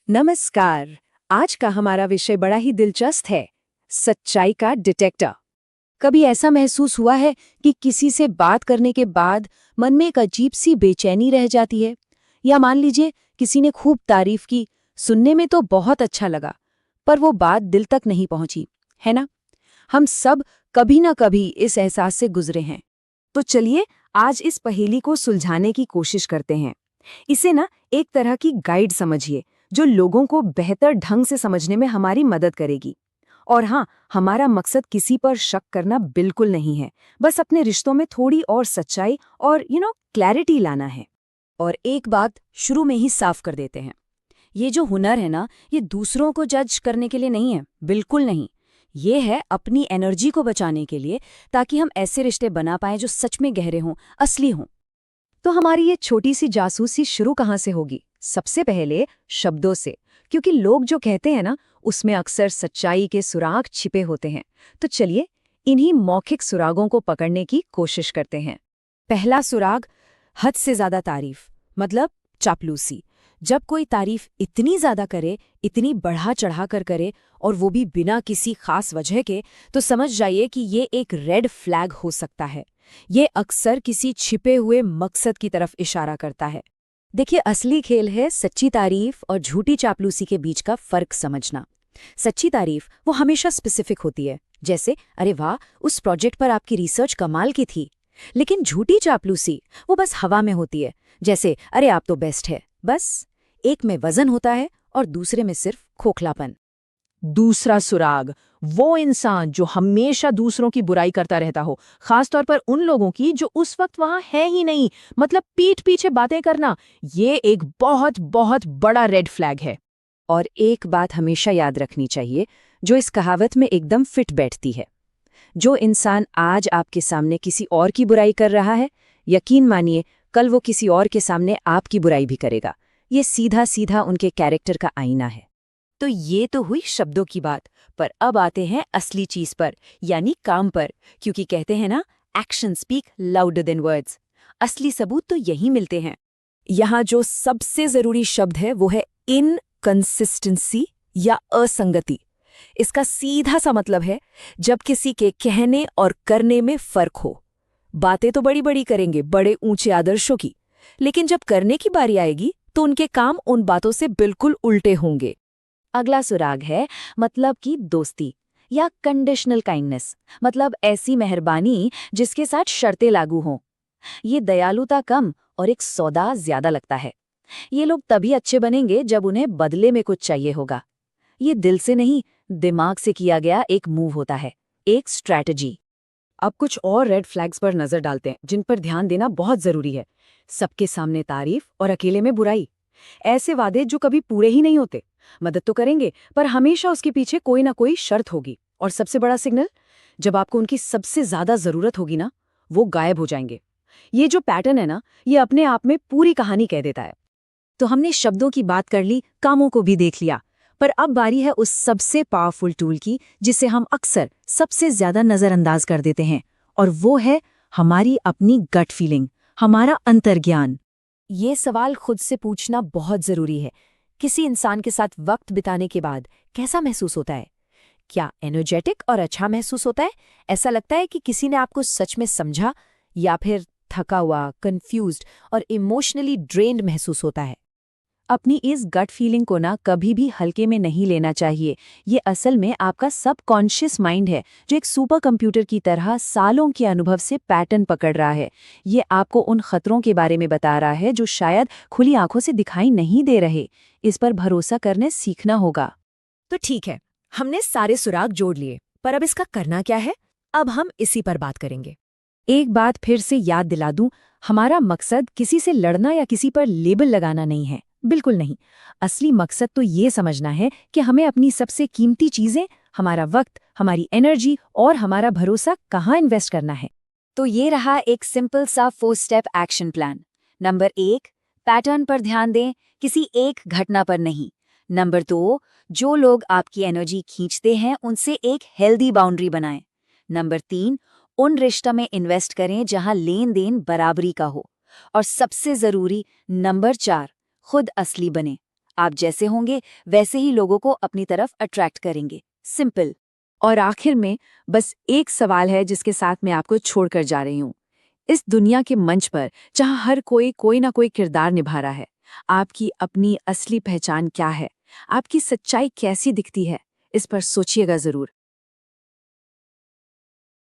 नमस्कार। आज का हमारा विषय बड़ा ही दिलचस्प है, सच्चाई का डिटेक्टर। कभी ऐसा महसूस हुआ है कि किसी से बात करने के बाद मन में एक अजीब सी बेचैनी रह जाती है? या मान लीजिए किसी ने खूब तारीफ की, सुनने में तो बहुत अच्छा लगा, पर वो बात दिल तक नहीं पहुंची, है ना? हम सब कभी ना कभी इस एहसास से गुजरे हैं। तो चलिए आज इस पहेली को सुलझाने की कोशिश करते हैं। इसे ना एक तरह की गाइड समझिए, जो लोगों को बेहतर ढंग से समझने में हमारी मदद करेगी। और हाँ, हमारा मकसद किसी पर शक करना बिल्कुल नहीं है, बस अपने रिश्तों में थोड़ी और सच्चाई और क्लैरिटी लाना है। और एक बात शुरू में ही साफ कर देते हैं, ये जो हुनर है ना, ये दूसरों को जज करने के लिए नहीं है, बिल्कुल नहीं। ये है अपनी एनर्जी को बचाने के लिए, ताकि हम ऐसे रिश्ते बना पाएं जो सच में गहरे हों, असली हों। तो हमारी ये छोटी सी जासूसी शुरू कहाँ से होगी? सबसे पहले शब्दों से, क्योंकि लोग जो कहते हैं ना, उसमें अक्सर सच्चाई के सुराग छिपे होते हैं। तो चलिए इन्हीं मौखिक सुरागों को पकड़ने की कोशिश करते हैं। पहला सुराग, हद से ज्यादा तारीफ, मतलब चापलूसी। जब कोई तारीफ इतनी ज्यादा करे, इतनी बढ़ा चढ़ा कर करे, और वो भी बिना किसी खास वजह के, तो समझ जाइए कि ये एक रेड फ्लैग हो सकता है। ये अक्सर किसी छिपे हुए मकसद की तरफ इशारा करता है। देखिए, असली खेल है सच्ची तारीफ और झूठी चापलूसी के बीच का फर्क समझना। सच्ची तारीफ वो हमेशा स्पेसिफिक होती है, जैसे अरे वाह, उस प्रोजेक्ट पर आपकी रिसर्च कमाल की थी। लेकिन झूठी चापलूसी वो बस हवा में होती है, जैसे अरे आप तो बेस्ट है। बस एक में वजन होता है और दूसरे में सिर्फ खोखलापन। दूसरा सुराग, वो इंसान जो हमेशा दूसरों की बुराई करता रहता हो, खासतौर पर उन लोगों की जो उस वक्त वहां है ही नहीं, मतलब पीठ पीछे बातें करना, ये एक बहुत बहुत बड़ा रेड फ्लैग है। और एक बात हमेशा याद रखनी चाहिए, जो इस कहावत में एकदम फिट बैठती है। जो इंसान आज आपके सामने किसी और की बुराई कर रहा है, यकीन मानिए कल वो किसी और के सामने आपकी बुराई भी करेगा। ये सीधा सीधा उनके कैरेक्टर का आईना है। तो ये तो हुई शब्दों की बात, पर अब आते हैं असली चीज पर, यानी काम पर। क्योंकि कहते हैं ना, action speak louder than words. असली सबूत तो यहीं मिलते हैं। यहाँ जो सबसे जरूरी शब्द है वो है इनकंसिस्टेंसी या असंगति। इसका सीधा सा मतलब है जब किसी के कहने और करने में फर्क हो। बातें तो बड़ी बड़ी करेंगे, बड़े ऊंचे आदर्शों की, लेकिन जब करने की बारी आएगी तो उनके काम उन बातों से बिल्कुल उल्टे होंगे। अगला सुराग है मतलब की दोस्ती या कंडीशनल काइंडनेस, मतलब ऐसी मेहरबानी जिसके साथ शर्तें लागू हों। ये दयालुता कम और एक सौदा ज्यादा लगता है। ये लोग तभी अच्छे बनेंगे जब उन्हें बदले में कुछ चाहिए होगा। ये दिल से नहीं, दिमाग से किया गया एक मूव होता है, एक स्ट्रैटेजी। अब कुछ और रेड फ्लैग्स पर नजर डालते हैं जिन पर ध्यान देना बहुत जरूरी है। सबके सामने तारीफ और अकेले में बुराई। ऐसे वादे जो कभी पूरे ही नहीं होते। मदद तो करेंगे, पर हमेशा उसके पीछे कोई ना कोई शर्त होगी। और सबसे बड़ा सिग्नल, जब आपको उनकी सबसे ज्यादा जरूरत होगी ना, वो गायब हो जाएंगे। ये जो पैटर्न है ना, ये अपने आप में पूरी कहानी कह देता है। तो हमने शब्दों की बात कर ली, कामों को भी देख लिया, पर अब बारी है उस सबसे पावरफुल टूल की जिसे हम अक्सर सबसे ज्यादा नजरअंदाज कर देते हैं, और वो है हमारी अपनी गट फीलिंग, हमारा अंतर्ज्ञान। ये सवाल खुद से पूछना बहुत जरूरी है। किसी इंसान के साथ वक्त बिताने के बाद कैसा महसूस होता है? क्या एनर्जेटिक और अच्छा महसूस होता है? ऐसा लगता है कि किसी ने आपको सच में समझा, या फिर थका हुआ, कंफ्यूज्ड और इमोशनली ड्रेन्ड महसूस होता है? अपनी इस गट फीलिंग को ना कभी भी हल्के में नहीं लेना चाहिए। ये असल में आपका सबकॉन्शियस माइंड है, जो एक सुपर कंप्यूटर की तरह सालों के अनुभव से पैटर्न पकड़ रहा है। ये आपको उन खतरों के बारे में बता रहा है जो शायद खुली आंखों से दिखाई नहीं दे रहे। इस पर भरोसा करने सीखना होगा। तो ठीक है, हमने सारे सुराग जोड़ लिए, पर अब इसका करना क्या है? अब हम इसी पर बात करेंगे। एक बात फिर से याद दिला दूं, हमारा मकसद किसी से लड़ना या किसी पर लेबल लगाना नहीं है, बिल्कुल नहीं। असली मकसद तो ये समझना है कि हमें अपनी सबसे कीमती चीजें, हमारा वक्त, हमारी एनर्जी और हमारा भरोसा कहाँ इन्वेस्ट करना है। तो ये रहा एक सिंपल सा 4 step action plan. Number 1, pattern पर ध्यान दें, किसी एक घटना पर नहीं। नंबर 2, जो लोग आपकी एनर्जी खींचते हैं उनसे एक हेल्दी बाउंड्री बनाएं। नंबर 3, उन रिश्तों में इन्वेस्ट करें जहां लेन देन बराबरी का हो। और सबसे जरूरी नंबर 4, खुद असली बने। आप जैसे होंगे वैसे ही लोगों को अपनी तरफ अट्रैक्ट करेंगे। सिंपल। और आखिर में बस एक सवाल है जिसके साथ मैं आपको छोड़कर जा रही हूँ। इस दुनिया के मंच पर जहाँ हर कोई ना कोई किरदार निभा रहा है, आपकी अपनी असली पहचान क्या है? आपकी सच्चाई कैसी दिखती है? इस पर सोचिएगा जरूर।